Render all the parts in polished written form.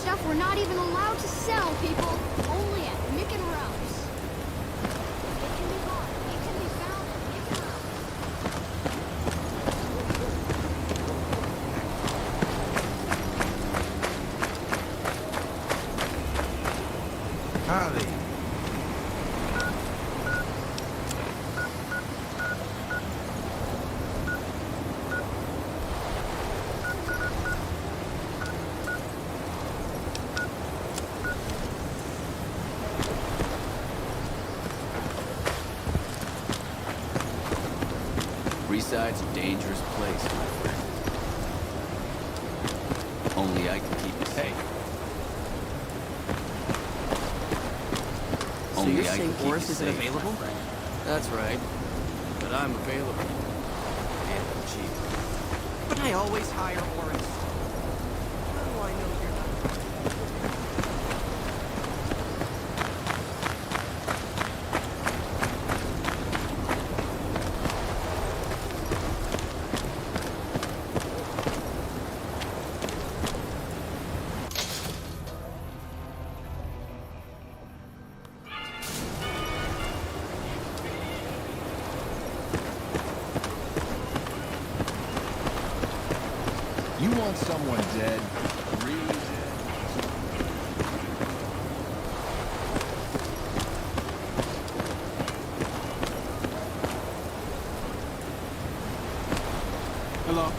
stuff we're not even allowed to sell, people. Only at Mick and Ralph's. It can be bought. It can be found at Mick and Ralph's. Howdy. Freeside's a dangerous place, my friend. Only I can keep it safe. So Only you're I saying can keep Boris it isn't safe, available? my friend. That's right. But I'm available. And I'm cheap. But I always hire Oris. How do I know you're not? You want someone dead? Really dead. Hello? I'm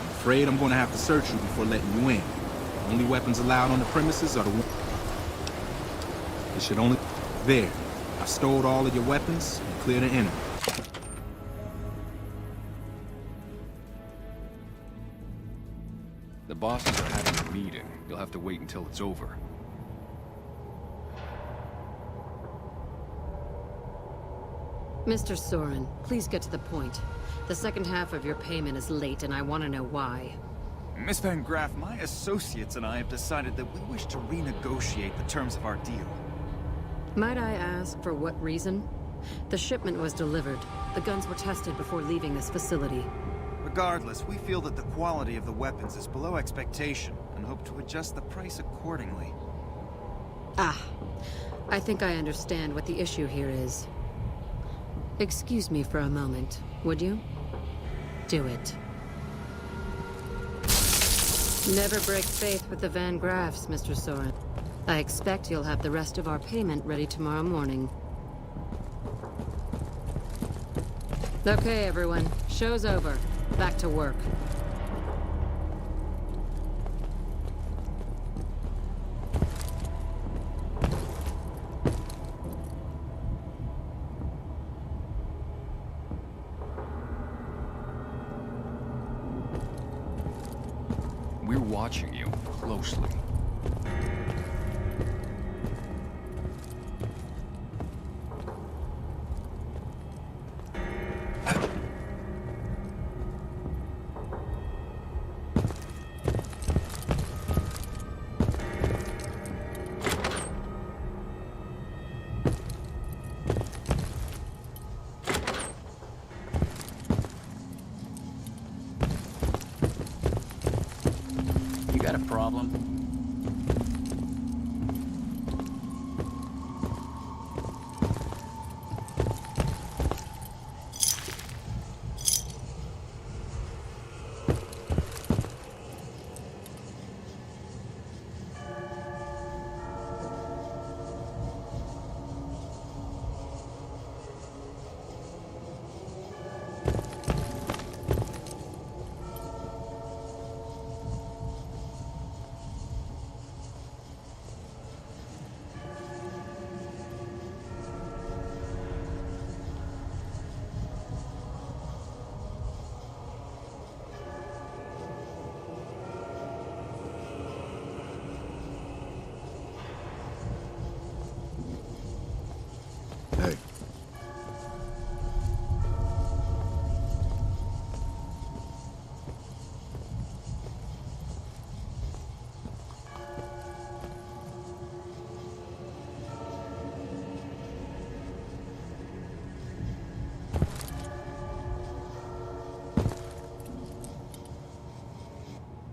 afraid I'm gonna have to search you before letting you in. Only weapons allowed on the premises are the ones. It should only... There. I've stored all of your weapons and cleared the enemy. The bosses are having a meeting. You'll have to wait until it's over. Mr. Soren, please get to the point. The second half of your payment is late, and I want to know why. Miss Van Graff, my associates and I have decided that we wish to renegotiate the terms of our deal. Might I ask for what reason? The shipment was delivered. The guns were tested before leaving this facility. Regardless, we feel that the quality of the weapons is below expectation and hope to adjust the price accordingly. Ah, I think I understand what the issue here is. Excuse me for a moment, would you? Do it. Never break faith with the Van Graffs, Mr. Soren. I expect you'll have the rest of our payment ready tomorrow morning. Okay, everyone. Show's over. Back to work. We're watching you closely. You got a problem?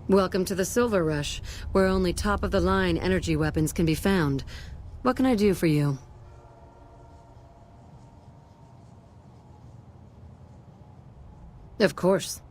Welcome to the Silver Rush, where only top-of-the-line energy weapons can be found. What can I do for you? Of course.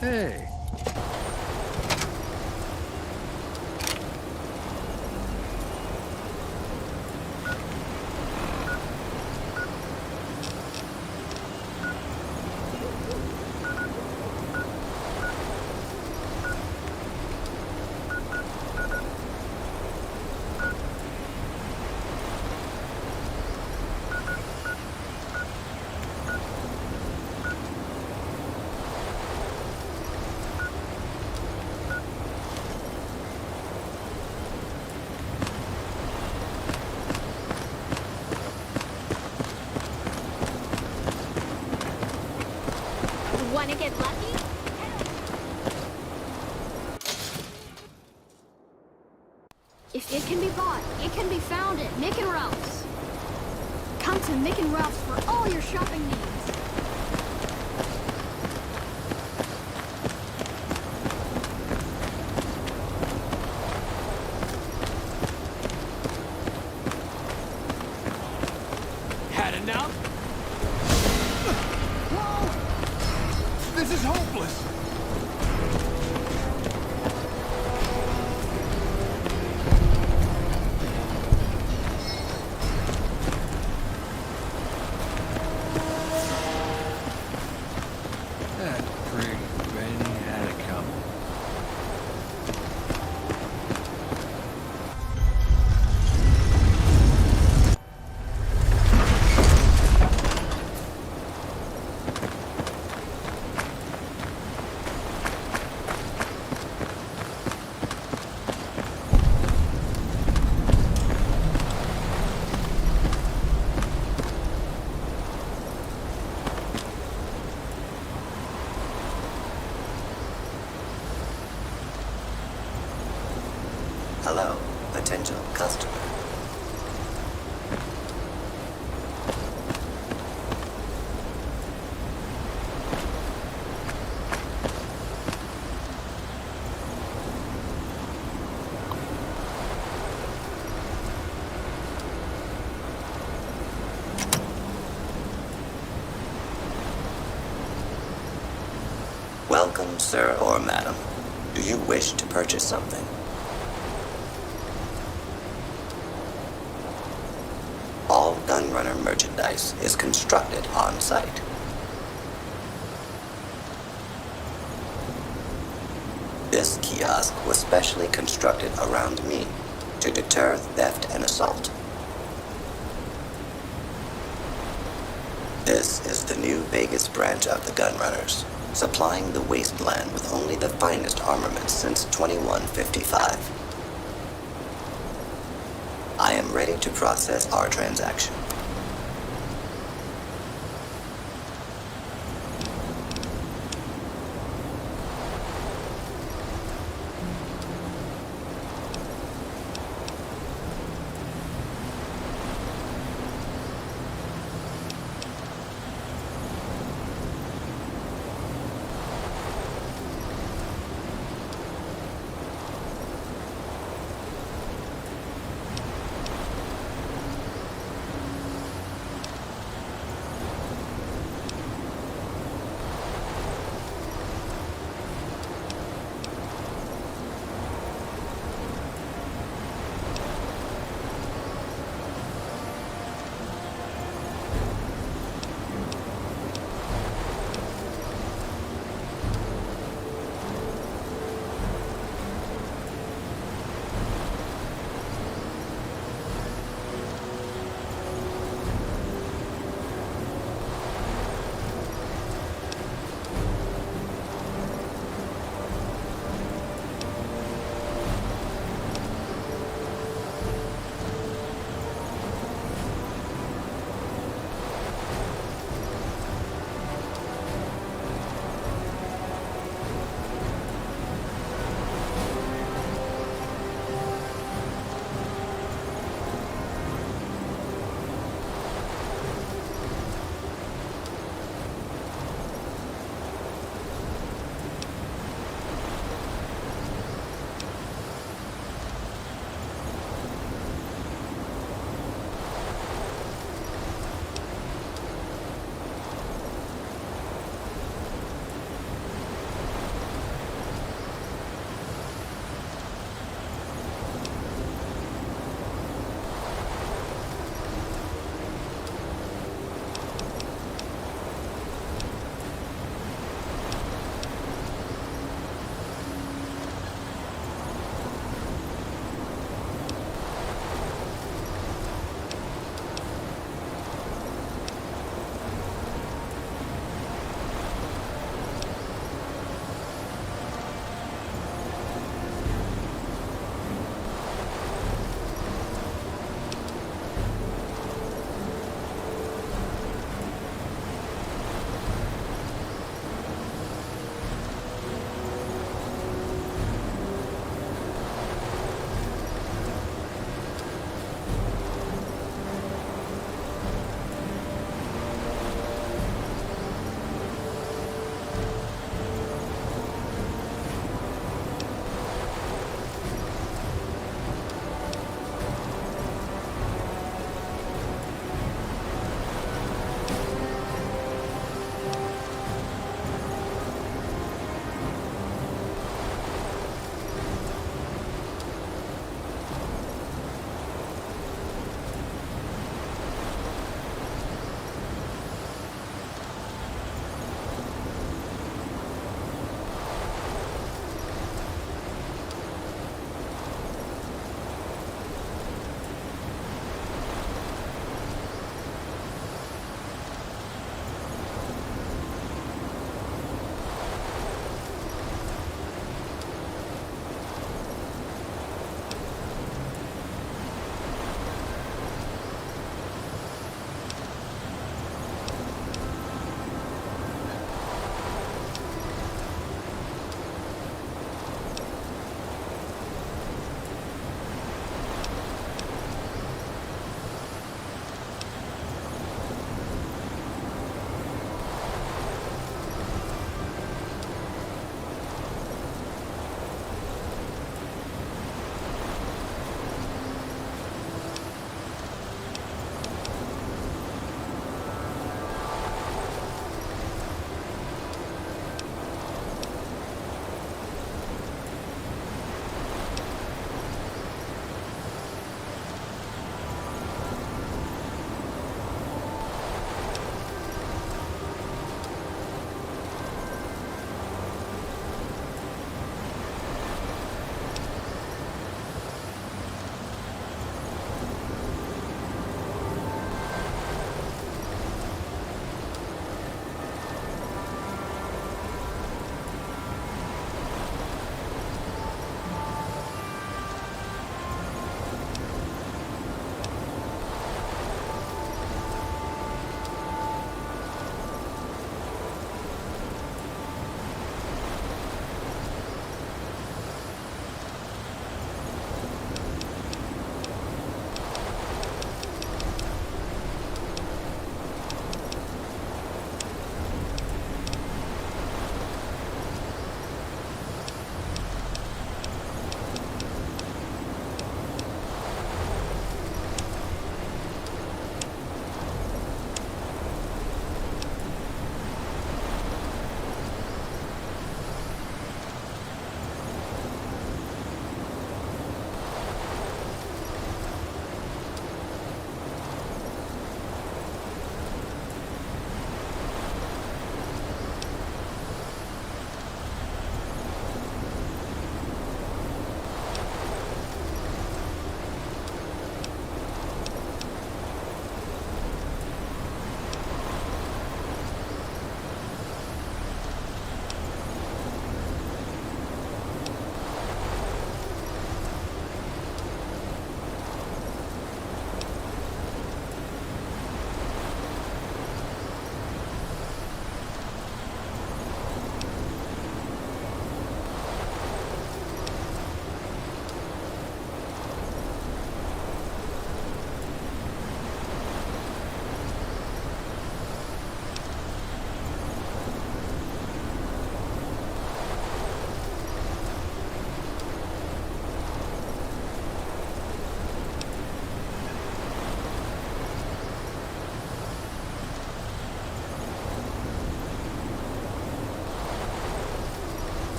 Hey. Wanna get lucky? If it can be bought, it can be found at Mick and Ralph's. Come to Mick and Ralph's for all your shopping needs. Had enough? Whoa! This is hopeless! That prig Benny had it coming. Hello, potential customer. Welcome, sir or madam. Do you wish to purchase something? All Gunrunner merchandise is constructed on site. This kiosk was specially constructed around me to deter theft and assault. This is the new Vegas branch of the Gunrunners, supplying the wasteland with only the finest armaments since 2155. I am ready to process our transaction.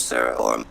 sir, or...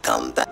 Come back.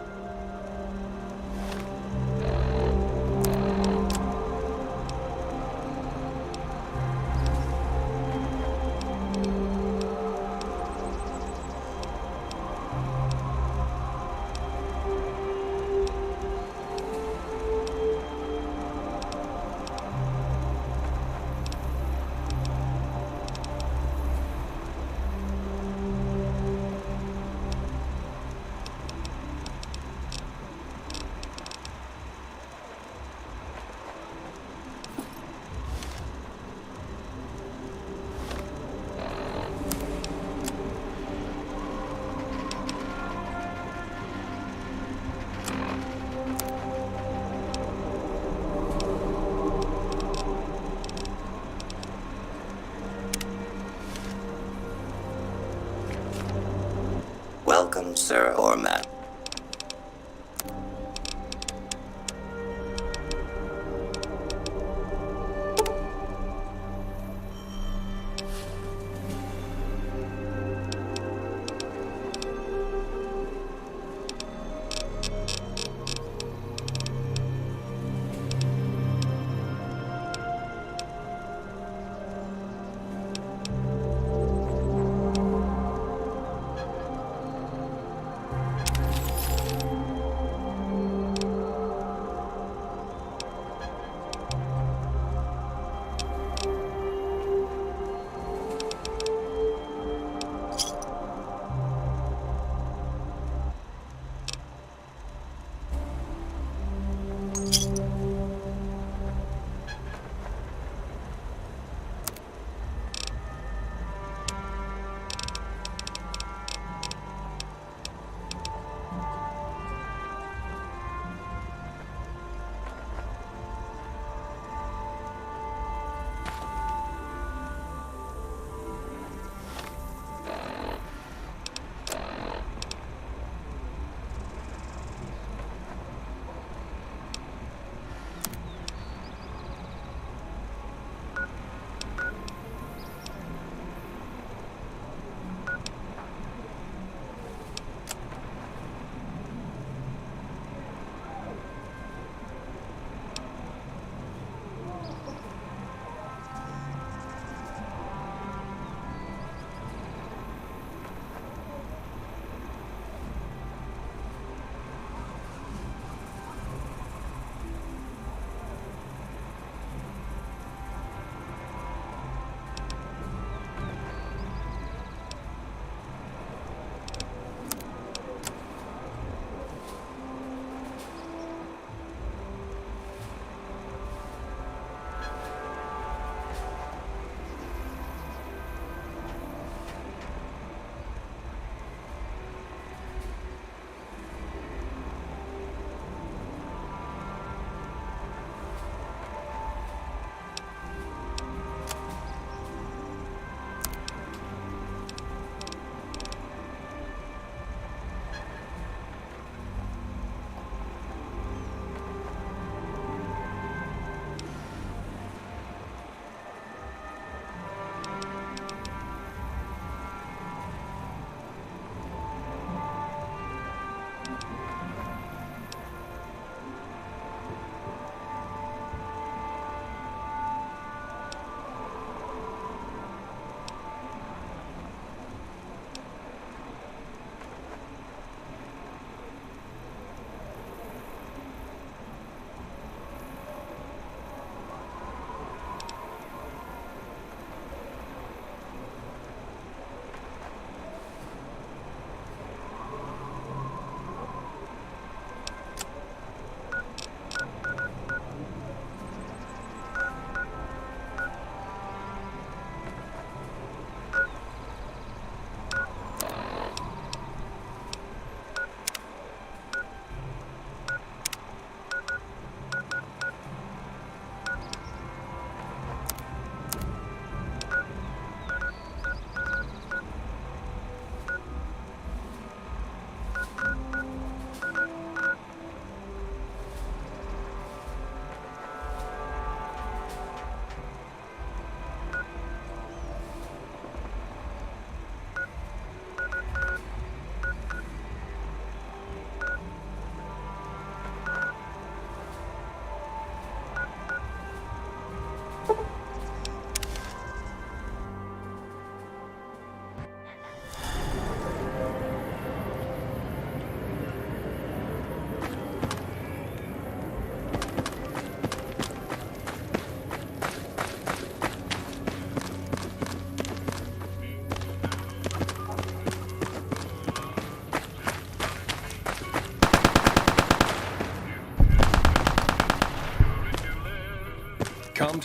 Welcome, sir or madam.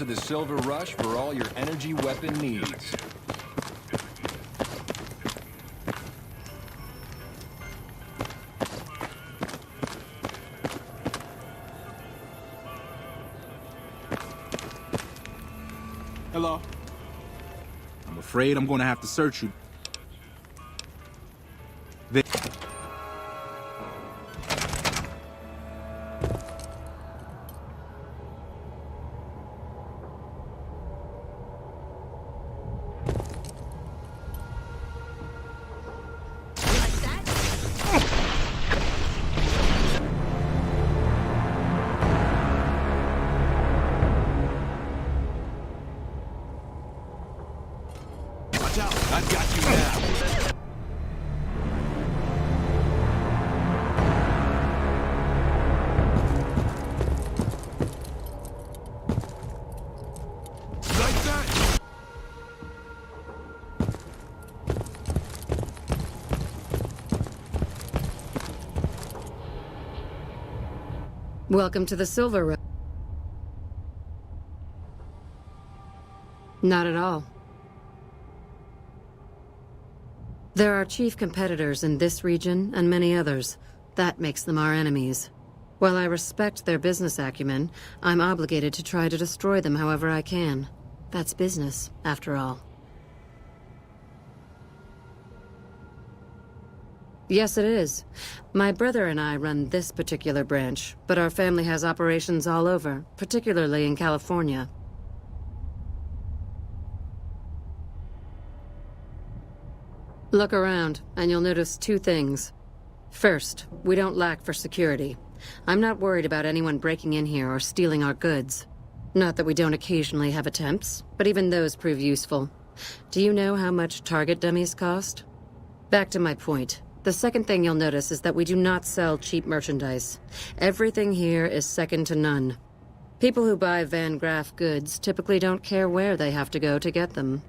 to the Silver Rush for all your energy weapon needs. Hello? I'm afraid I'm gonna have to search you. There. Watch out! I've got you now! Like that! Welcome to the Silver Rush. Not at all. There are chief competitors in this region and many others. That makes them our enemies. While I respect their business acumen, I'm obligated to try to destroy them however I can. That's business, after all. Yes, it is. My brother and I run this particular branch, but our family has operations all over, particularly in California. Look around, and you'll notice two things. First, we don't lack for security. I'm not worried about anyone breaking in here or stealing our goods. Not that we don't occasionally have attempts, but even those prove useful. Do you know how much target dummies cost? Back to my point. The second thing you'll notice is that we do not sell cheap merchandise. Everything here is second to none. People who buy Van Graff goods typically don't care where they have to go to get them.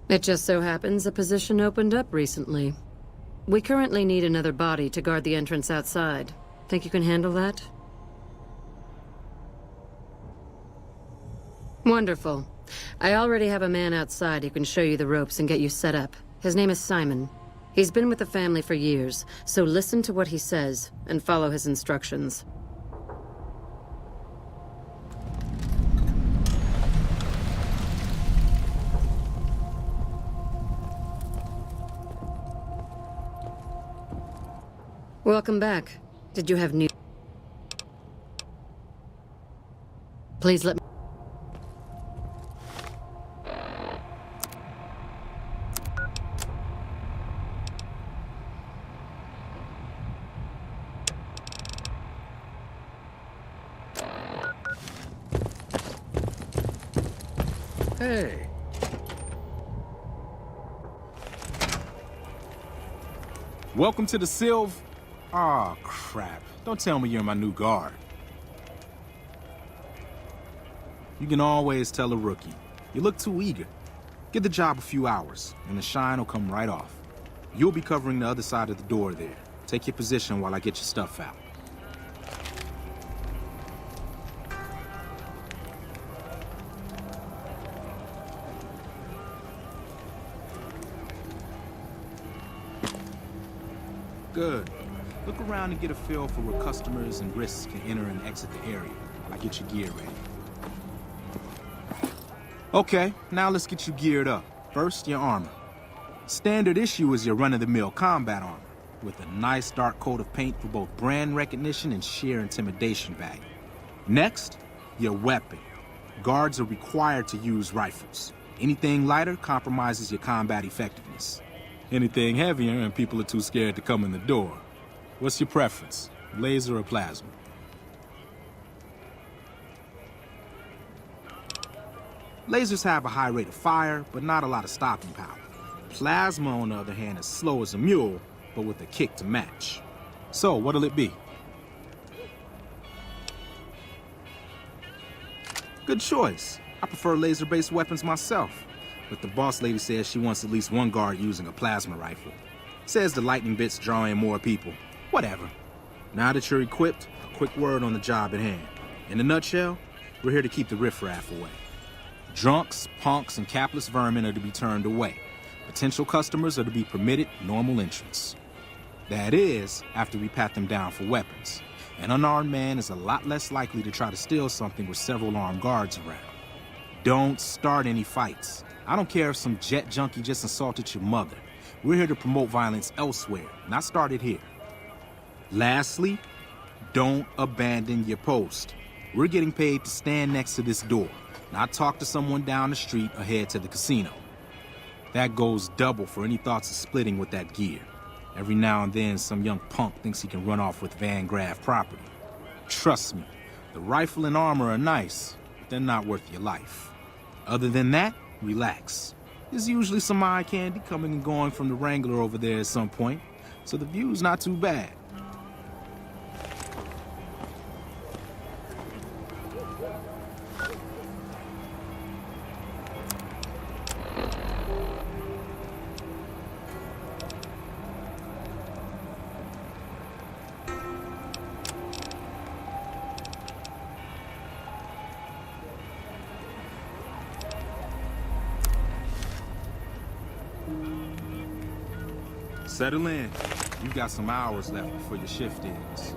It just so happens a position opened up recently. We currently need another body to guard the entrance outside. Think you can handle that? Wonderful. I already have a man outside who can show you the ropes and get you set up. His name is Simon. He's been with the family for years, so listen to what he says and follow his instructions. Welcome back. Did you have news? Please let me... Hey. Welcome to the Silv... Aw, crap. Don't tell me you're my new guard. You can always tell a rookie. You look too eager. Give the job a few hours, and the shine will come right off. You'll be covering the other side of the door there. Take your position while I get your stuff out. Good. Look around and get a feel for where customers and risks can enter and exit the area while I get your gear ready. Okay, now let's get you geared up. First, your armor. Standard issue is your run-of-the-mill combat armor, with a nice dark coat of paint for both brand recognition and sheer intimidation value. Next, your weapon. Guards are required to use rifles. Anything lighter compromises your combat effectiveness. Anything heavier and people are too scared to come in the door. What's your preference, laser or plasma? Lasers have a high rate of fire, but not a lot of stopping power. Plasma, on the other hand, is slow as a mule, but with a kick to match. So, what'll it be? Good choice. I prefer laser-based weapons myself, but the boss lady says she wants at least one guard using a plasma rifle. Says the lightning bits draw in more people. Whatever. Now that you're equipped, a quick word on the job at hand. In a nutshell, we're here to keep the riffraff away. Drunks, punks, and capless vermin are to be turned away. Potential customers are to be permitted normal entrance. That is, after we pat them down for weapons. An unarmed man is a lot less likely to try to steal something with several armed guards around. Don't start any fights. I don't care if some jet junkie just insulted your mother. We're here to promote violence elsewhere, not start it here. Lastly, don't abandon your post. We're getting paid to stand next to this door, not talk to someone down the street or head to the casino. That goes double for any thoughts of splitting with that gear. Every now and then, some young punk thinks he can run off with Van Graff property. Trust me, the rifle and armor are nice, but they're not worth your life. Other than that, relax. There's usually some eye candy coming and going from the Wrangler over there at some point, so the view's not too bad. Settle in. You've got some hours left before your shift ends.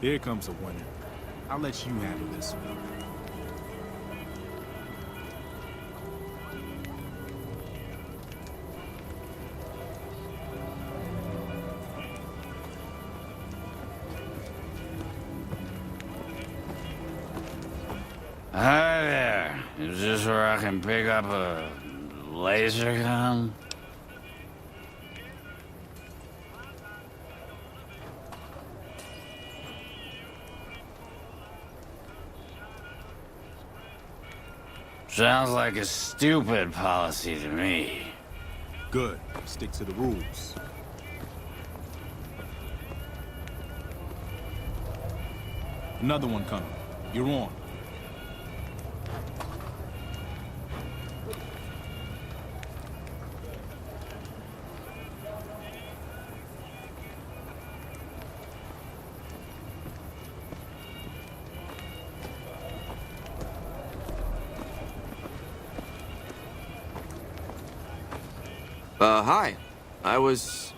Here comes a winner. I'll let you handle this one. Hi there. Is this where I can pick up a laser gun? Sounds like a stupid policy to me. Good. Stick to the rules. Another one coming. You're on. Hi. I was,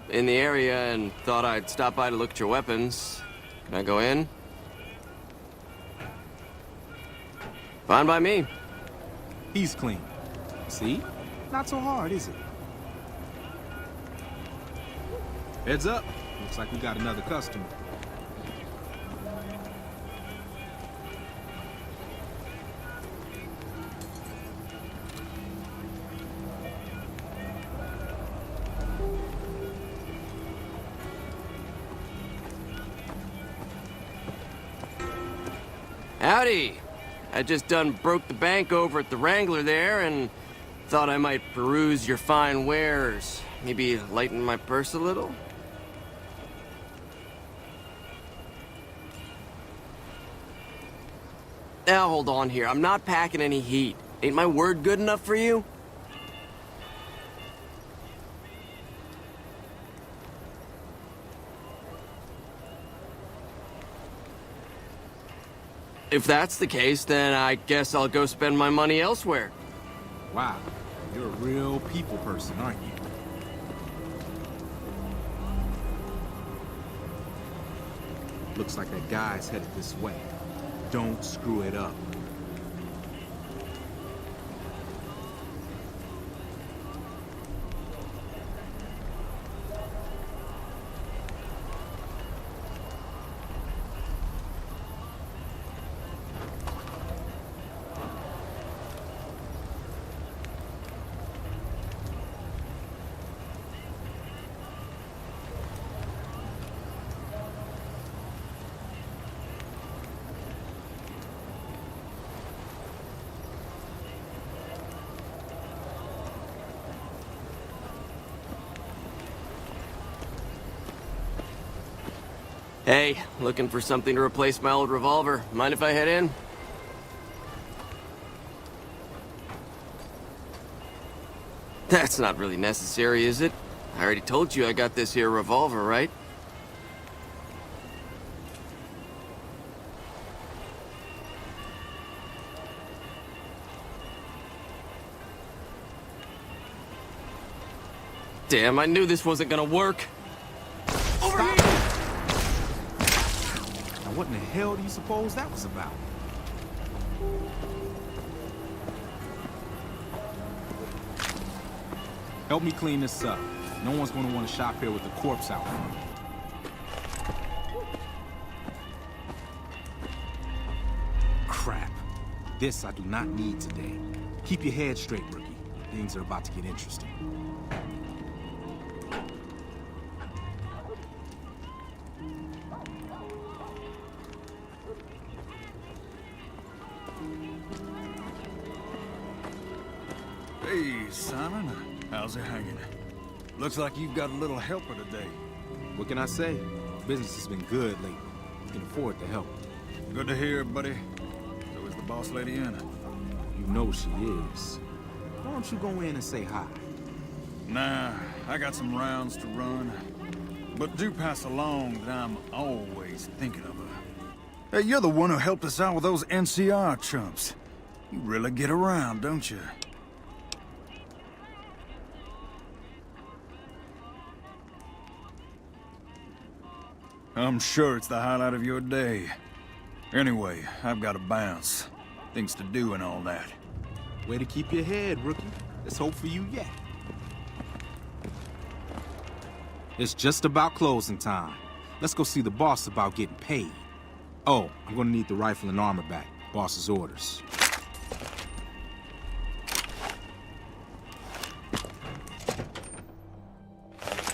in the area and thought I'd stop by to look at your weapons. Can I go in? Fine by me. He's clean. See? Not so hard, is it? Heads up. Looks like we got another customer. Howdy. I just done broke the bank over at the Wrangler there and thought I might peruse your fine wares. Maybe lighten my purse a little? Now hold on here. I'm not packing any heat. Ain't my word good enough for you? If that's the case, then I guess I'll go spend my money elsewhere. Wow, you're a real people person, aren't you? Looks like that guy's headed this way. Don't screw it up. Hey, looking for something to replace my old revolver. Mind if I head in? That's not really necessary, is it? I already told you I got this here revolver, right? Damn, I knew this wasn't gonna work. Over here! Now what in the hell do you suppose that was about? Help me clean this up. No one's gonna want to shop here with a corpse out front. Crap. This I do not need today. Keep your head straight, rookie. Things are about to get interesting. Hey, Simon. How's it hanging? Looks like you've got a little helper today. What can I say? Business has been good lately. You can afford the help. Good to hear, buddy. So is the boss lady in? You know she is. Why don't you go in and say hi? Nah, I got some rounds to run. But do pass along that I'm always thinking of her. Hey, you're the one who helped us out with those NCR chumps. You really get around, don't you? I'm sure it's the highlight of your day. Anyway, I've got to bounce. Things to do and all that. Way to keep your head, rookie. There's hope for you yet. It's just about closing time. Let's go see the boss about getting paid. Oh, I'm gonna need the rifle and armor back. Boss's orders.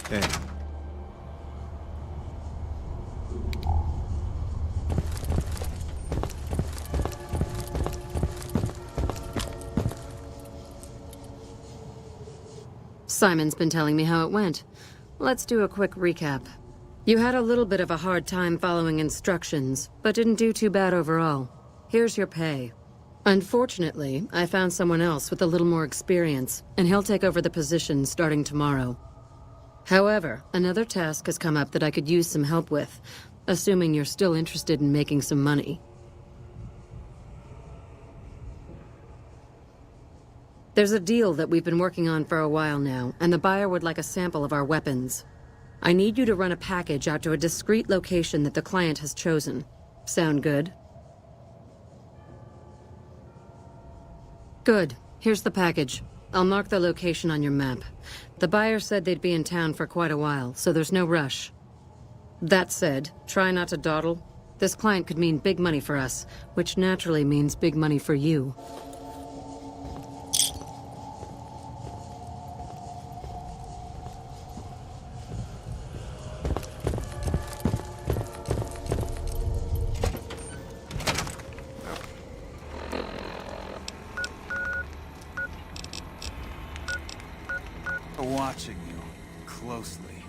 Hey. Simon's been telling me how it went. Let's do a quick recap. You had a little bit of a hard time following instructions, but didn't do too bad overall. Here's your pay. Unfortunately, I found someone else with a little more experience, and he'll take over the position starting tomorrow. However, another task has come up that I could use some help with, assuming you're still interested in making some money. There's a deal that we've been working on for a while now, and the buyer would like a sample of our weapons. I need you to run a package out to a discreet location that the client has chosen. Sound good? Good. Here's the package. I'll mark the location on your map. The buyer said they'd be in town for quite a while, so there's no rush. That said, try not to dawdle. This client could mean big money for us, which naturally means big money for you. Watching you closely.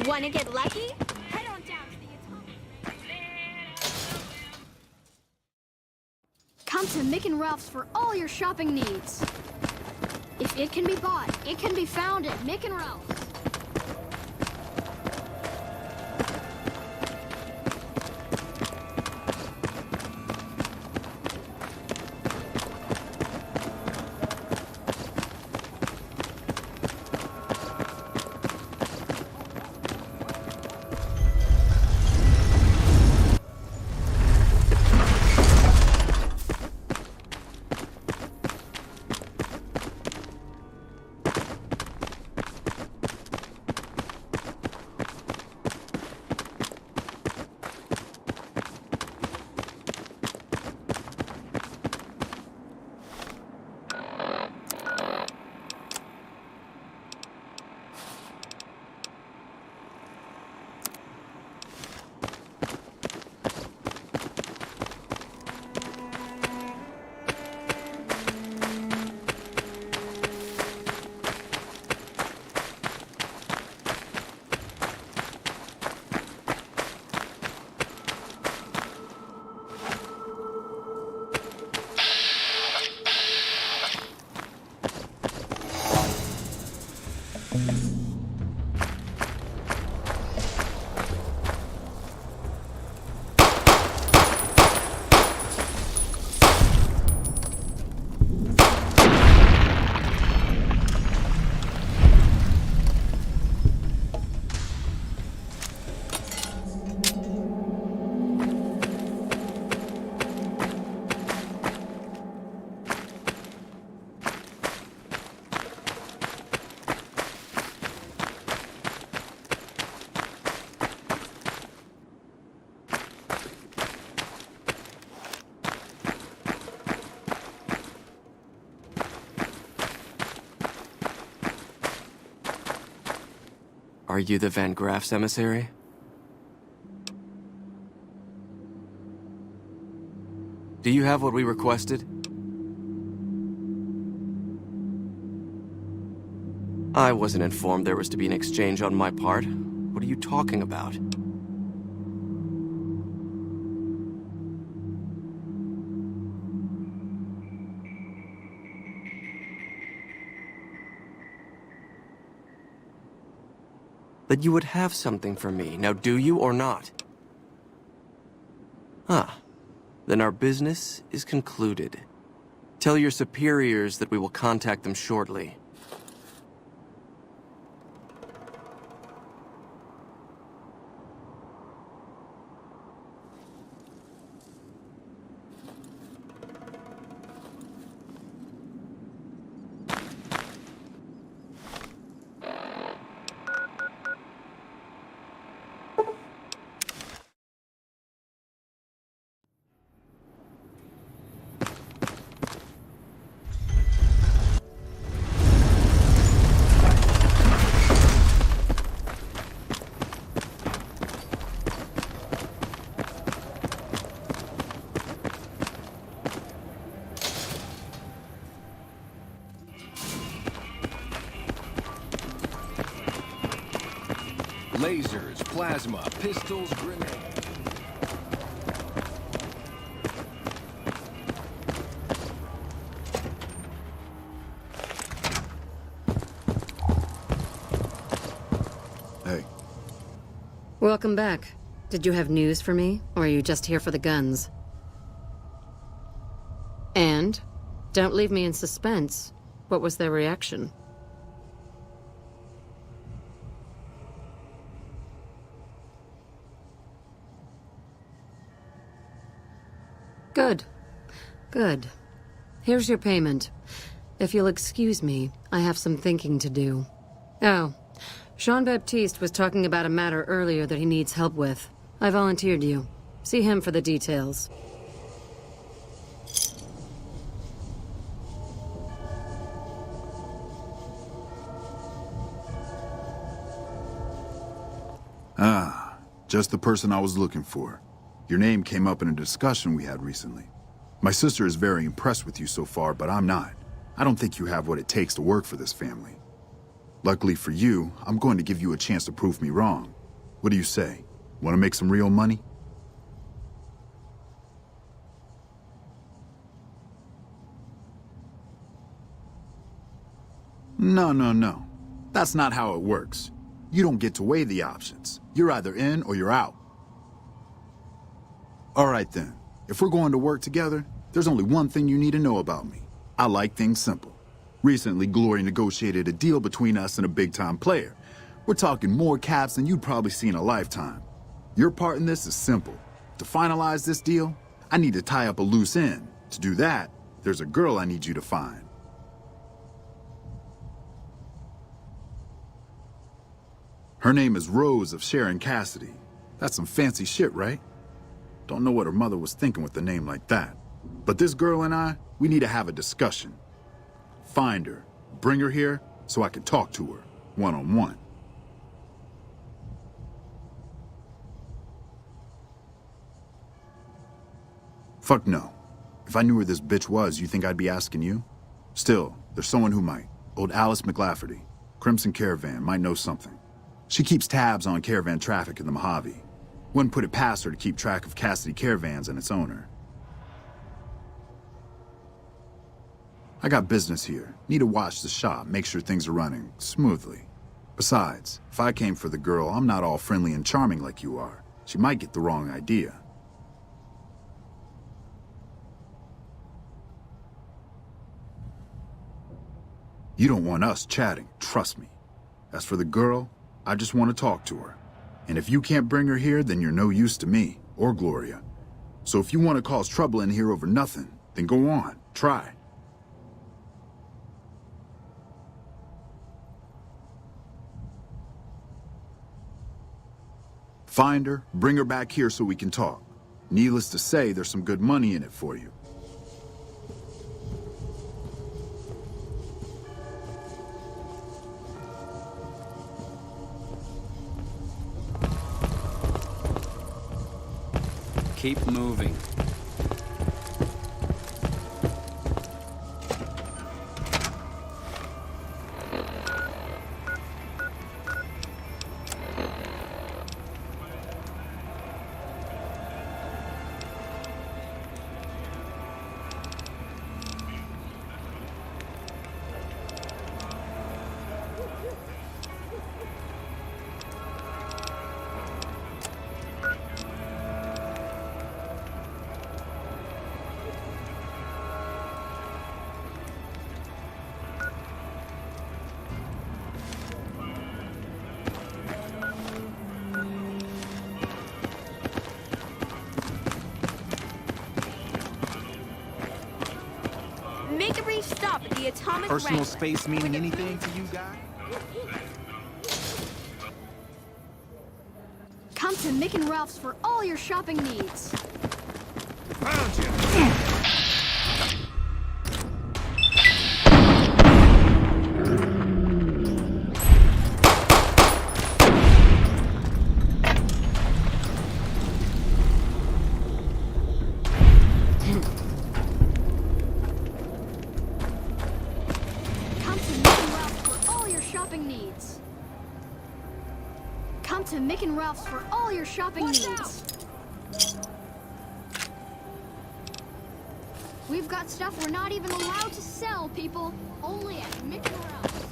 Wanna get lucky? Head on down to the Atomic. Come to Mick and Ralph's for all your shopping needs. If it can be bought, it can be found at Mick and Ralph's. Are you the Van Graff's emissary? Do you have what we requested? I wasn't informed there was to be an exchange on my part. What are you talking about? That you would have something for me. Now, do you or not? Ah, then our business is concluded. Tell your superiors that we will contact them shortly. Lasers, plasma, pistols, grenades. Hey. Welcome back. Did you have news for me, or are you just here for the guns? And? Don't leave me in suspense. What was their reaction? Good. Good. Here's your payment. If you'll excuse me, I have some thinking to do. Oh, Jean-Baptiste was talking about a matter earlier that he needs help with. I volunteered you. See him for the details. Ah, just the person I was looking for. Your name came up in a discussion we had recently. My sister is very impressed with you so far, but I'm not. I don't think you have what it takes to work for this family. Luckily for you, I'm going to give you a chance to prove me wrong. What do you say? Want to make some real money? No. That's not how it works. You don't get to weigh the options. You're either in or you're out. All right then. If we're going to work together, there's only one thing you need to know about me. I like things simple. Recently, Glory negotiated a deal between us and a big-time player. We're talking more caps than you'd probably see in a lifetime. Your part in this is simple. To finalize this deal, I need to tie up a loose end. To do that, there's a girl I need you to find. Her name is Rose of Sharon Cassidy. That's some fancy shit, right? Don't know what her mother was thinking with a name like that. But this girl and I, we need to have a discussion. Find her, bring her here, so I can talk to her, one-on-one. Fuck no. If I knew where this bitch was, you think I'd be asking you? Still, there's someone who might. Old Alice McLafferty, Crimson Caravan, might know something. She keeps tabs on caravan traffic in the Mojave. Wouldn't put it past her to keep track of Cassidy Caravans and its owner. I got business here. Need to watch the shop, make sure things are running smoothly. Besides, if I came for the girl, I'm not all friendly and charming like you are. She might get the wrong idea. You don't want us chatting, trust me. As for the girl, I just want to talk to her. And if you can't bring her here, then you're no use to me, or Gloria. So if you want to cause trouble in here over nothing, then go on, try. Find her, bring her back here so we can talk. Needless to say, there's some good money in it for you. Keep moving. Make a brief stop at the atomic Personal Wrangler. space meaning anything to you guys? Come to Mick and Ralph's for all your shopping needs. Found you! Come to Mick and Ralph's for all your shopping needs. Come to Mick and Ralph's for all your shopping needs. We've got stuff we're not even allowed to sell, people. Only at Mick and Ralph's.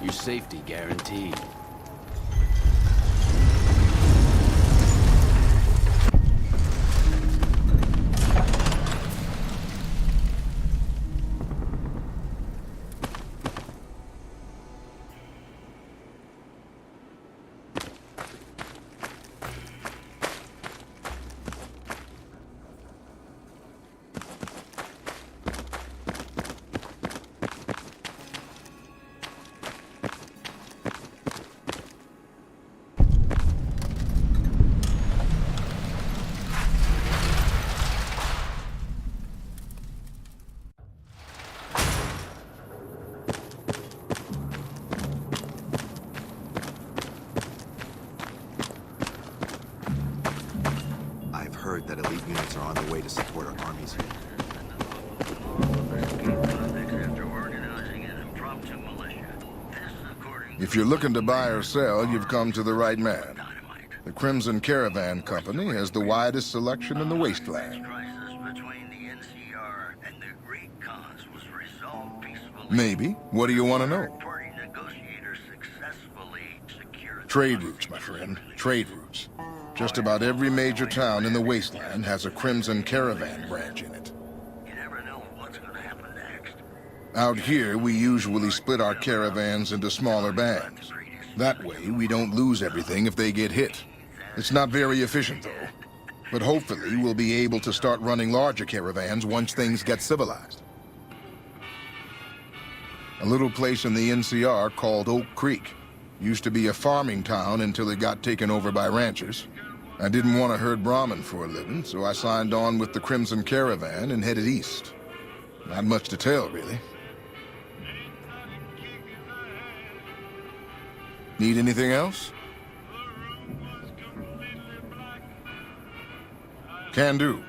Your safety guaranteed. I've heard that elite units are on their way to support our armies here. If you're looking to buy or sell, you've come to the right man. The Crimson Caravan Company has the widest selection in the wasteland. Maybe. What do you want to know? Trade routes, my friend. Trade routes. Just about every major town in the wasteland has a Crimson Caravan branch in it. Out here, we usually split our caravans into smaller bands. That way, we don't lose everything if they get hit. It's not very efficient, though. But hopefully, we'll be able to start running larger caravans once things get civilized. A little place in the NCR called Oak Creek. Used to be a farming town until it got taken over by ranchers. I didn't want to herd Brahmin for a living, so I signed on with the Crimson Caravan and headed east. Not much to tell, really. Need anything else? Can do.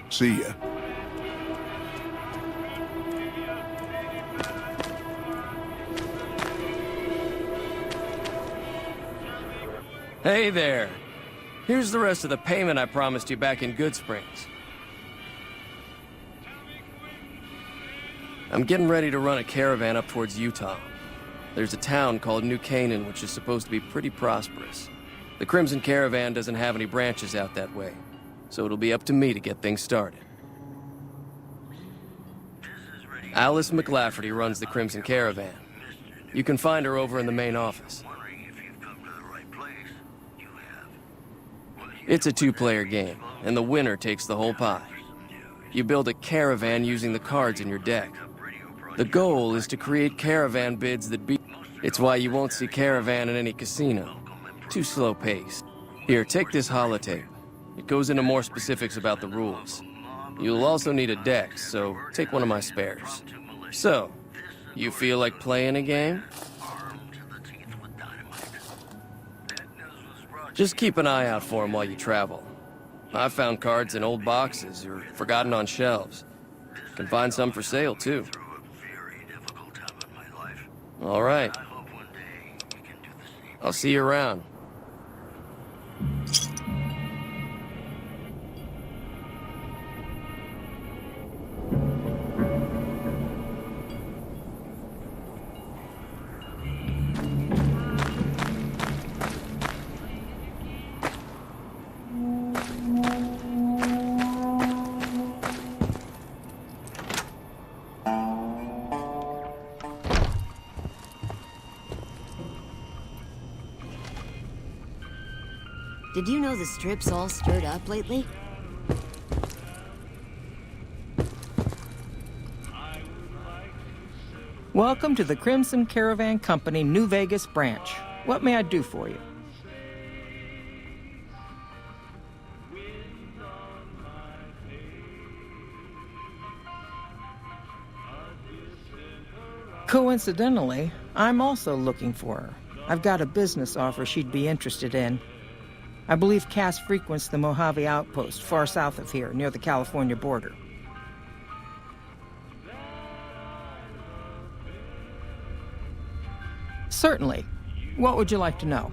See ya. Hey there. Here's the rest of the payment I promised you back in Good Springs. I'm getting ready to run a caravan up towards Utah. There's a town called New Canaan which is supposed to be pretty prosperous. The Crimson Caravan doesn't have any branches out that way, so it'll be up to me to get things started. Alice McLafferty runs the Crimson Caravan. You can find her over in the main office. It's a two-player game, and the winner takes the whole pie. You build a caravan using the cards in your deck. The goal is to create caravan bids that beat... It's why you won't see caravan in any casino. Too slow-paced. Here, take this holotape. It goes into more specifics about the rules. You'll also need a deck, so take one of my spares. So, you feel like playing a game? Just keep an eye out for them while you travel. I've found cards in old boxes or forgotten on shelves. Can find some for sale, too. All right. I'll see you around. Did you know the Strip's all stirred up lately? Welcome to the Crimson Caravan Company New Vegas branch. What may I do for you? Coincidentally, I'm also looking for her. I've got a business offer she'd be interested in. I believe Cass frequents the Mojave Outpost, far south of here, near the California border. Certainly. What would you like to know?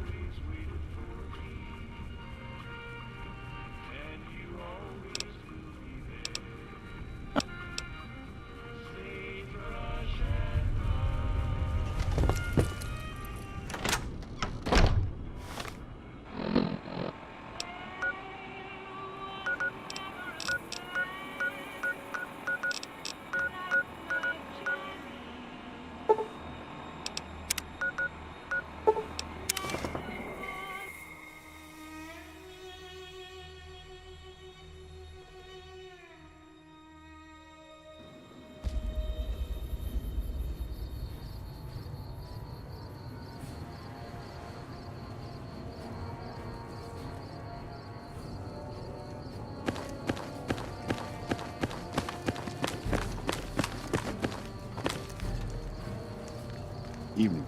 Evening.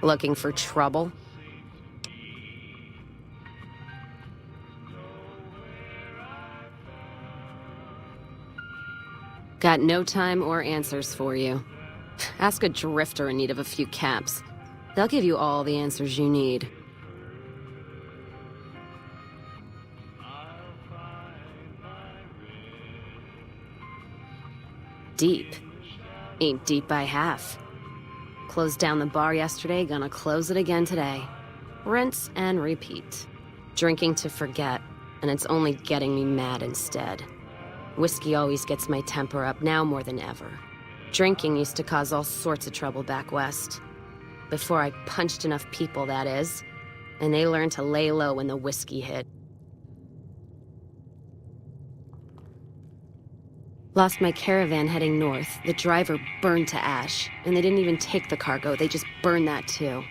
Looking for trouble? Got no time or answers for you. Ask a drifter in need of a few caps. They'll give you all the answers you need. Deep. Ain't deep by half. Closed down the bar yesterday, gonna close it again today. Rinse and repeat. Drinking to forget, and it's only getting me mad instead. Whiskey always gets my temper up, now more than ever. Drinking used to cause all sorts of trouble back west. Before I punched enough people, that is. And they learned to lay low when the whiskey hit. Lost my caravan heading north. The driver burned to ash. And they didn't even take the cargo, they just burned that too.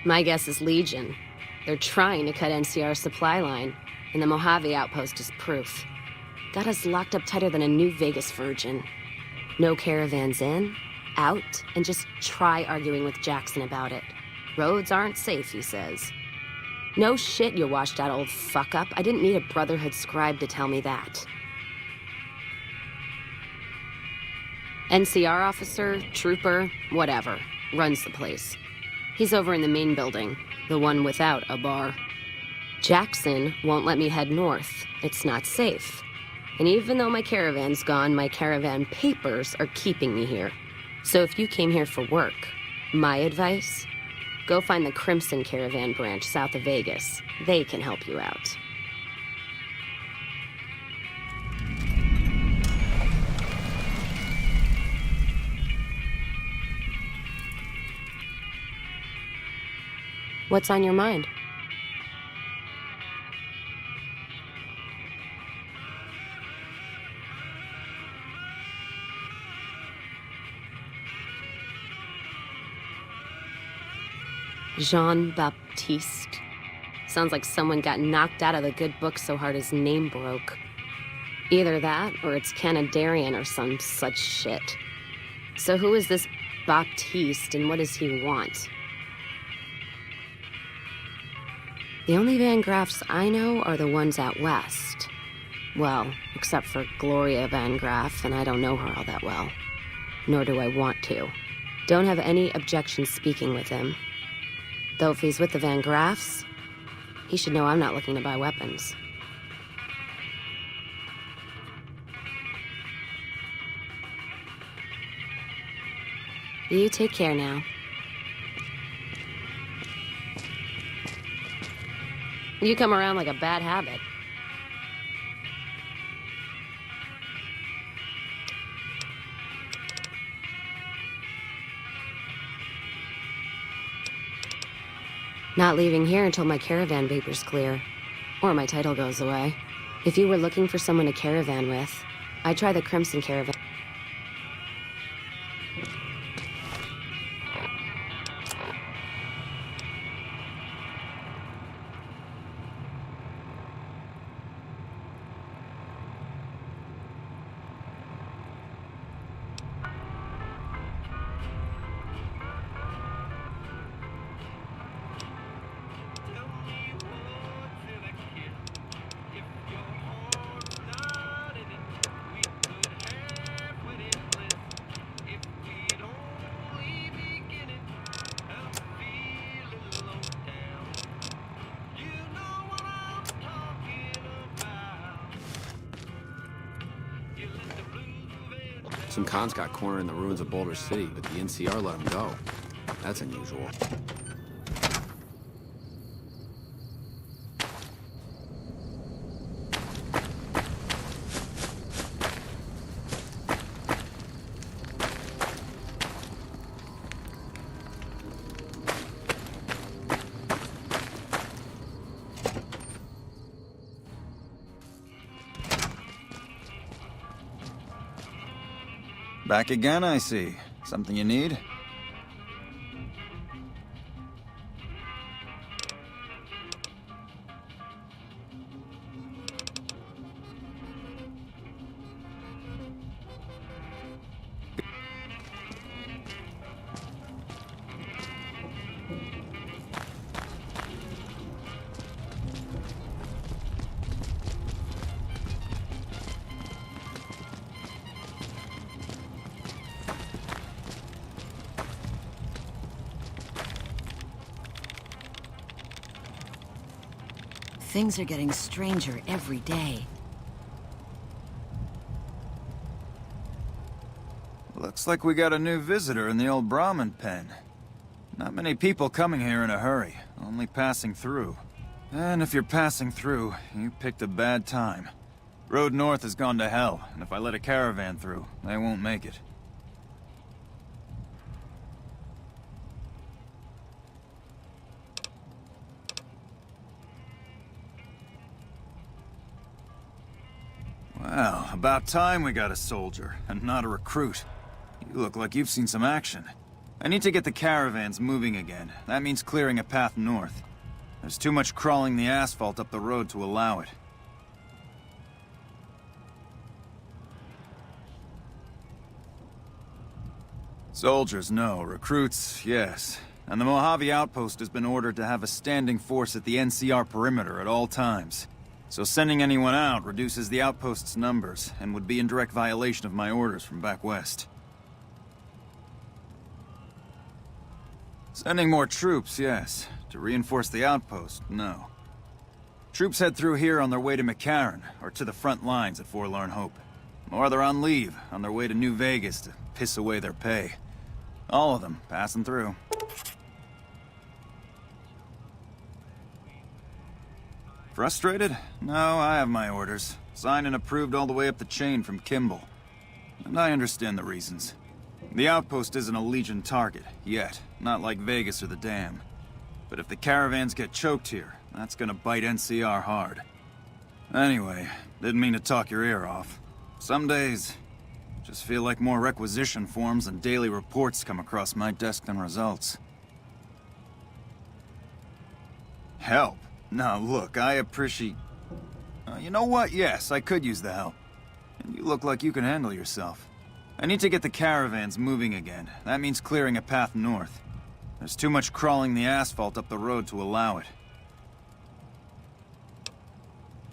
My guess is Legion. They're trying to cut NCR's supply line, and the Mojave outpost is proof. Got us locked up tighter than a New Vegas virgin. No caravans in, out, and just try arguing with Jackson about it. Roads aren't safe, he says. No shit, you washed out old fuck-up. I didn't need a Brotherhood scribe to tell me that. NCR officer, trooper, whatever, runs the place. He's over in the main building, the one without a bar. Jackson won't let me head north. It's not safe. And even though my caravan's gone, my caravan papers are keeping me here. So if you came here for work, my advice, go find the Crimson Caravan branch south of Vegas. They can help you out. What's on your mind? Jean-Baptiste. Sounds like someone got knocked out of the good book so hard his name broke. Either that, or it's Canadarian or some such shit. So who is this Baptiste, and what does he want? The only Van Graffs I know are the ones out west. Well, except for Gloria Van Graff, and I don't know her all that well. Nor do I want to. Don't have any objection speaking with him. Though if he's with the Van Graffs, he should know I'm not looking to buy weapons. You take care now. You come around like a bad habit. Not leaving here until my caravan paper's clear. Or my title goes away. If you were looking for someone to caravan with, I'd try the Crimson Caravan. Some cons got cornered in the ruins of Boulder City, but the NCR let them go. That's unusual. Back again, I see. Something you need? Things are getting stranger every day. Looks like we got a new visitor in the old Brahmin pen. Not many people coming here in a hurry, only passing through. And if you're passing through, you picked a bad time. Road north has gone to hell, and if I let a caravan through, they won't make it. Well, about time we got a soldier, and not a recruit. You look like you've seen some action. I need to get the caravans moving again. That means clearing a path north. There's too much crawling the asphalt up the road to allow it. Soldiers, no. Recruits, yes. And the Mojave Outpost has been ordered to have a standing force at the NCR perimeter at all times. So sending anyone out reduces the outpost's numbers, and would be in direct violation of my orders from back west. Sending more troops, yes. To reinforce the outpost, no. Troops head through here on their way to McCarran, or to the front lines at Forlorn Hope. Or they're on leave, on their way to New Vegas to piss away their pay. All of them, passing through. Frustrated? No, I have my orders. Signed and approved all the way up the chain from Kimball. And I understand the reasons. The outpost isn't a Legion target, yet. Not like Vegas or the Dam. But if the caravans get choked here, that's gonna bite NCR hard. Anyway, didn't mean to talk your ear off. Some days, just feel like more requisition forms and daily reports come across my desk than results. Help? Now look, I appreciate... you know what? Yes, I could use the help. And you look like you can handle yourself. I need to get the caravans moving again. That means clearing a path north. There's too much crawling the asphalt up the road to allow it.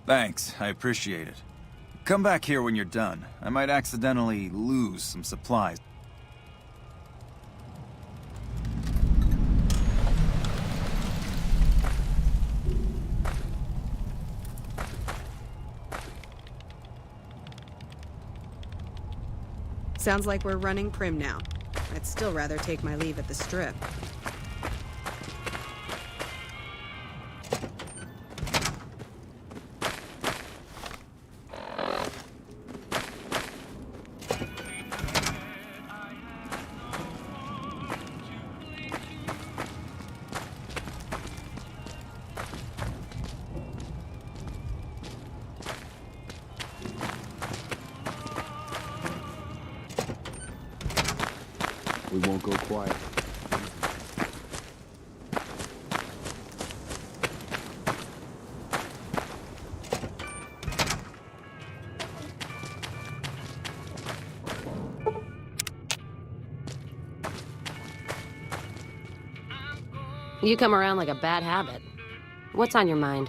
Thanks, I appreciate it. Come back here when you're done. I might accidentally lose some supplies. Sounds like we're running prim now. I'd still rather take my leave at the Strip. We won't go quiet. You come around like a bad habit. What's on your mind?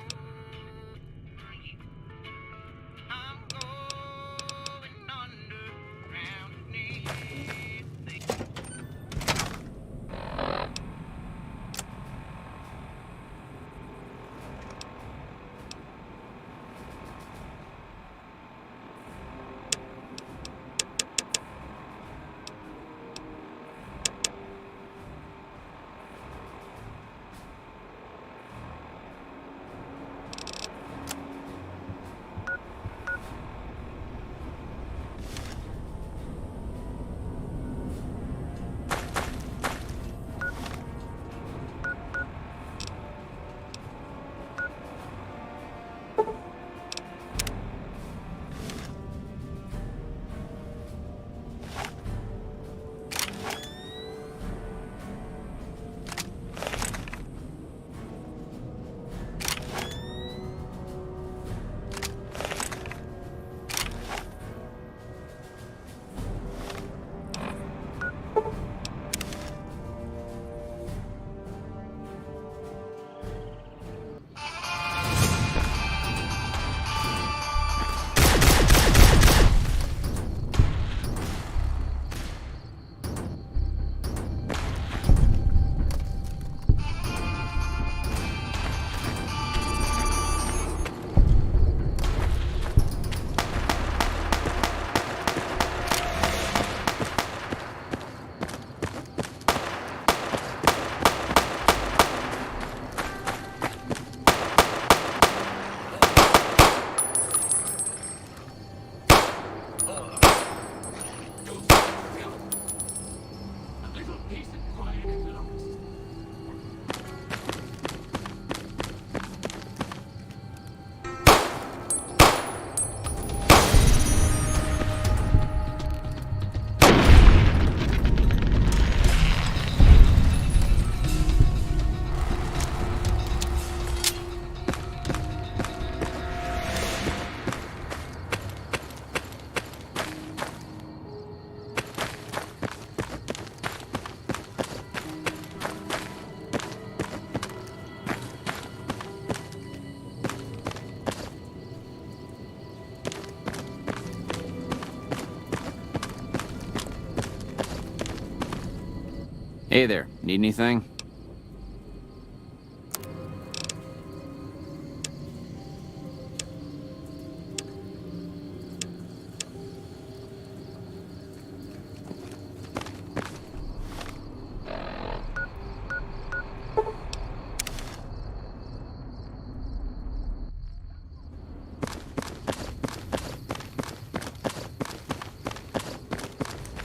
Hey there, need anything?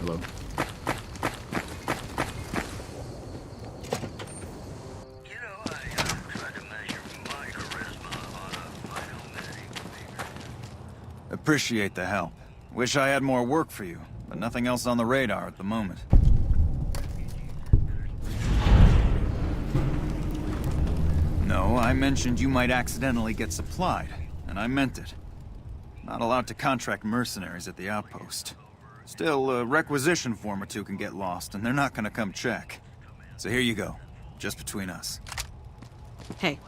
Hello? Appreciate the help. Wish I had more work for you, but nothing else on the radar at the moment. No, I mentioned you might accidentally get supplied, and I meant it. Not allowed to contract mercenaries at the outpost. Still, a requisition form or two can get lost, and they're not gonna come check. So here you go, just between us. Hey.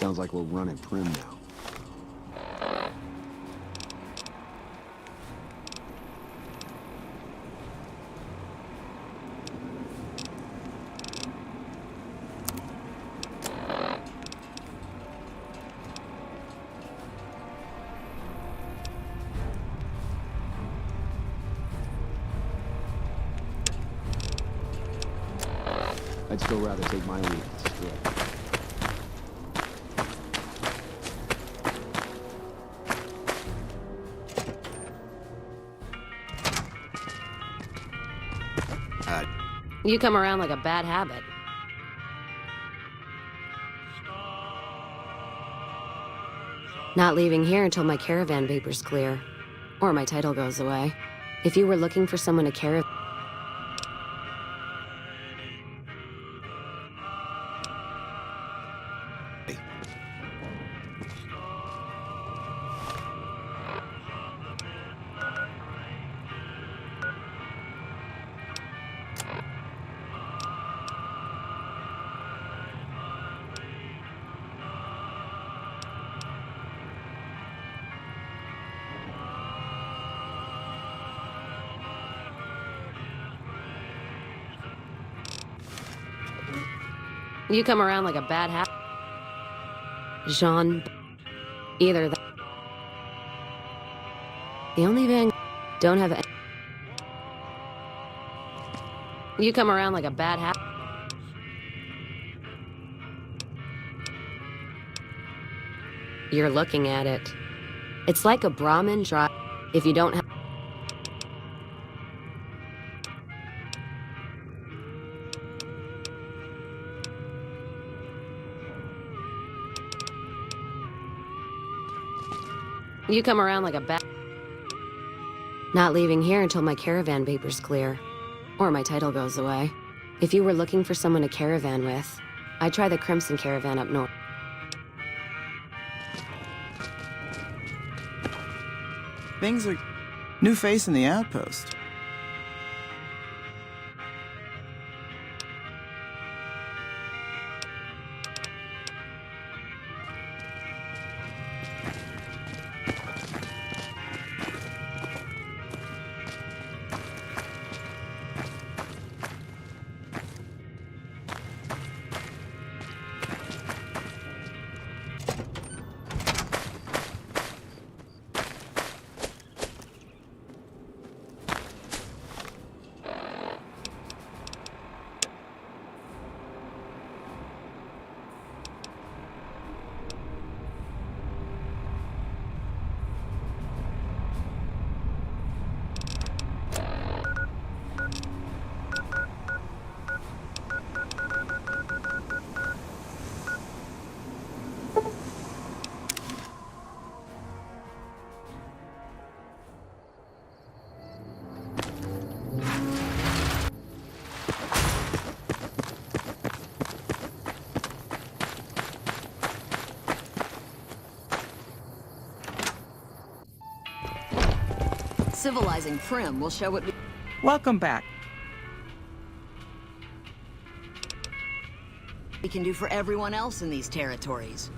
Sounds like we're running prim now. I'd still rather take my lead at the strip. You come around like a bad habit. Not leaving here until my caravan paper's clear. Or my title goes away. If you were looking for someone to caravan... You come around like a bad habit. Jean... Either that... The only thing... Don't have any... You come around like a bad habit. You're looking at it. It's like a Brahmin drive. If you don't have... You come around like a bat. Not leaving here until my caravan paper's clear. Or my title goes away. If you were looking for someone to caravan with, I'd try the Crimson Caravan up north. Things are... New face in the outpost. Civilizing Prim will show it. Welcome back. We can do for everyone else in these territories.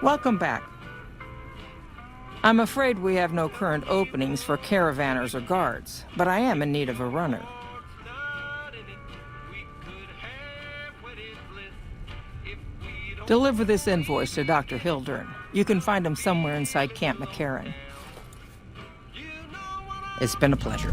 Welcome back. I'm afraid we have no current openings for caravanners or guards, but I am in need of a runner. Deliver this invoice to Dr. Hildern. You can find him somewhere inside Camp McCarran. It's been a pleasure.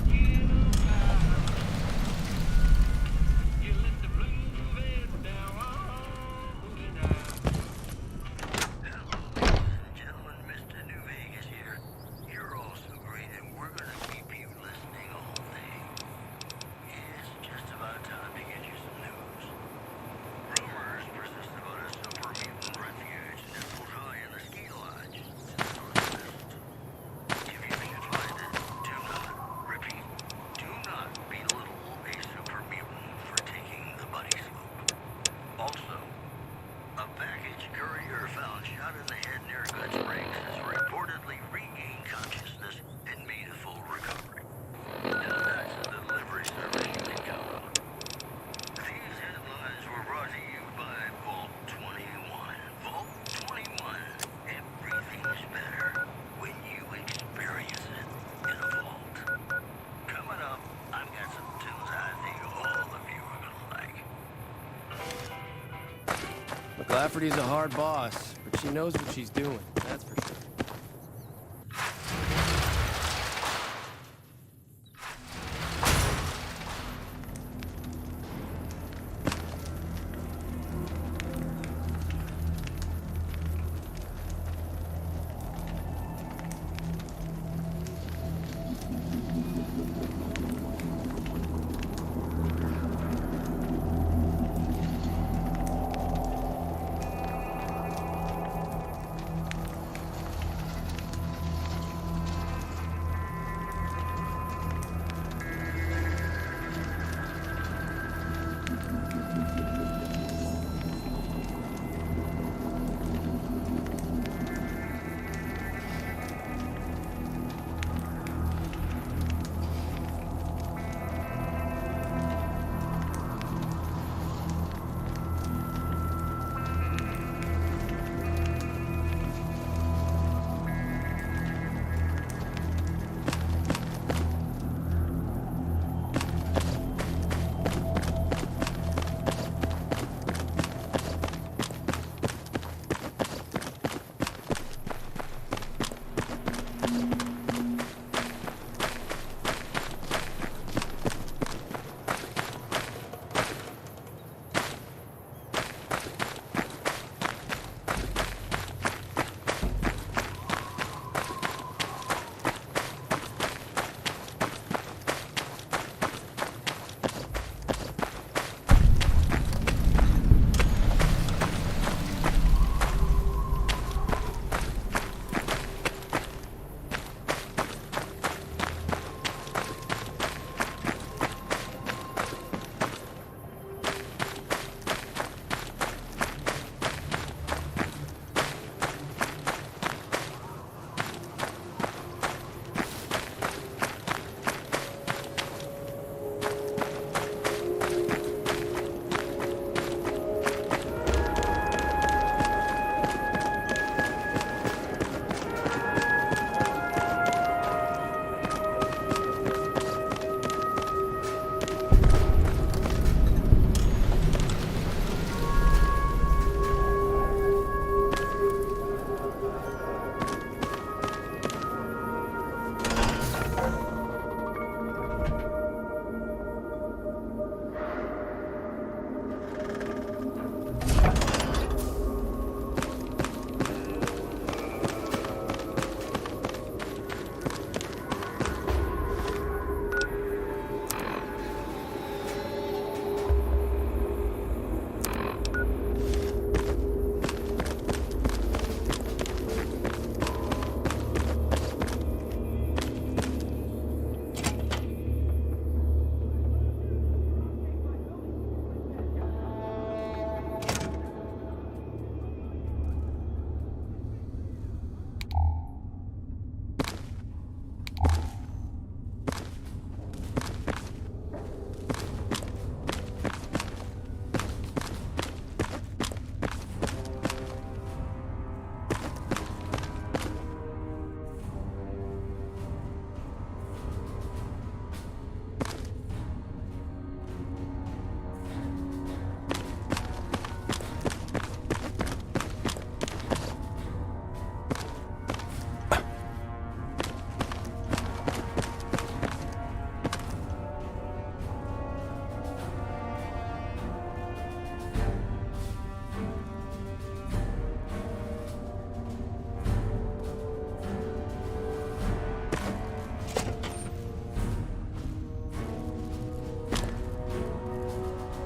Lafferty's a hard boss, but she knows what she's doing, that's for sure.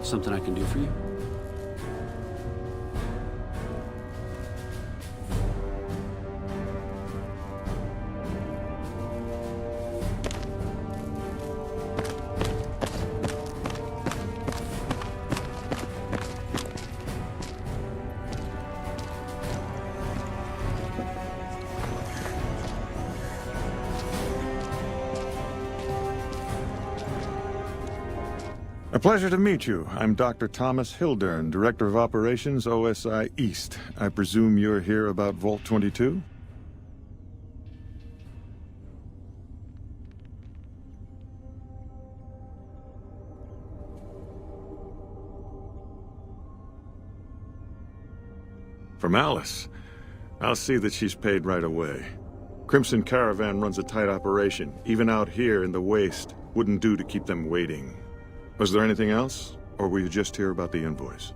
Something I can do for you? A pleasure to meet you. I'm Dr. Thomas Hildern, Director of Operations, OSI East. I presume you're here about Vault 22? From Alice. I'll see that she's paid right away. Crimson Caravan runs a tight operation. Even out here in the waste, wouldn't do to keep them waiting. Was there anything else, or were you just here about the invoice?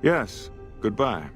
Yes. Goodbye.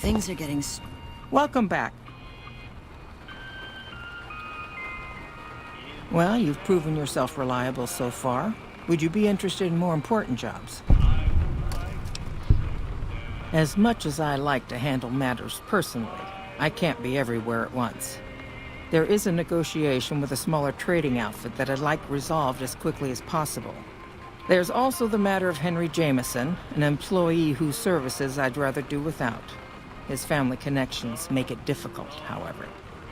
Things are getting... Welcome back. Well, you've proven yourself reliable so far. Would you be interested in more important jobs? As much as I like to handle matters personally, I can't be everywhere at once. There is a negotiation with a smaller trading outfit that I'd like resolved as quickly as possible. There's also the matter of Henry Jameson, an employee whose services I'd rather do without. His family connections make it difficult, however.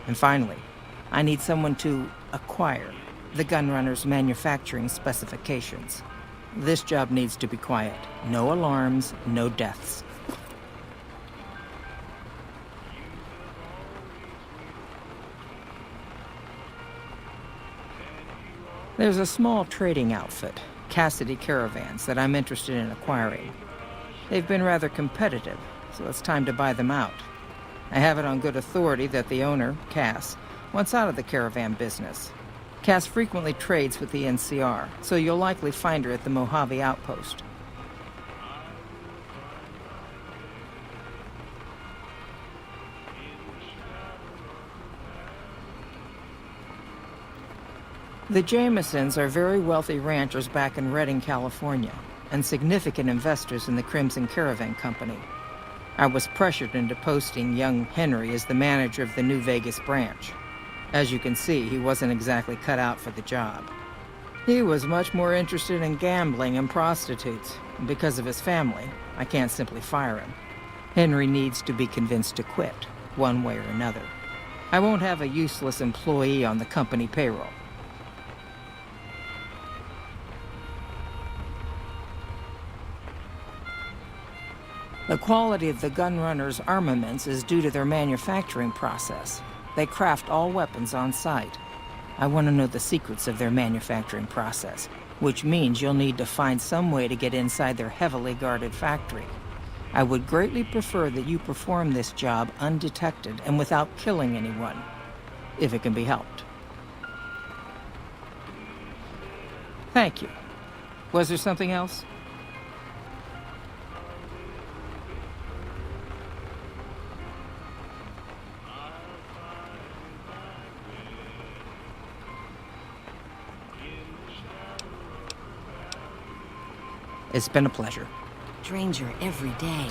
And finally, I need someone to acquire the Gunrunner's manufacturing specifications. This job needs to be quiet. No alarms, no deaths. There's a small trading outfit, Cassidy Caravans, that I'm interested in acquiring. They've been rather competitive, so it's time to buy them out. I have it on good authority that the owner, Cass, wants out of the caravan business. Cass frequently trades with the NCR, so you'll likely find her at the Mojave outpost. The Jamesons are very wealthy ranchers back in Redding, California, and significant investors in the Crimson Caravan Company. I was pressured into posting young Henry as the manager of the New Vegas branch. As you can see, he wasn't exactly cut out for the job. He was much more interested in gambling and prostitutes. And because of his family, I can't simply fire him. Henry needs to be convinced to quit, one way or another. I won't have a useless employee on the company payroll. The quality of the Gunrunner's armaments is due to their manufacturing process. They craft all weapons on site. I want to know the secrets of their manufacturing process, which means you'll need to find some way to get inside their heavily guarded factory. I would greatly prefer that you perform this job undetected and without killing anyone, if it can be helped. Thank you. Was there something else? It's been a pleasure. Stranger every day.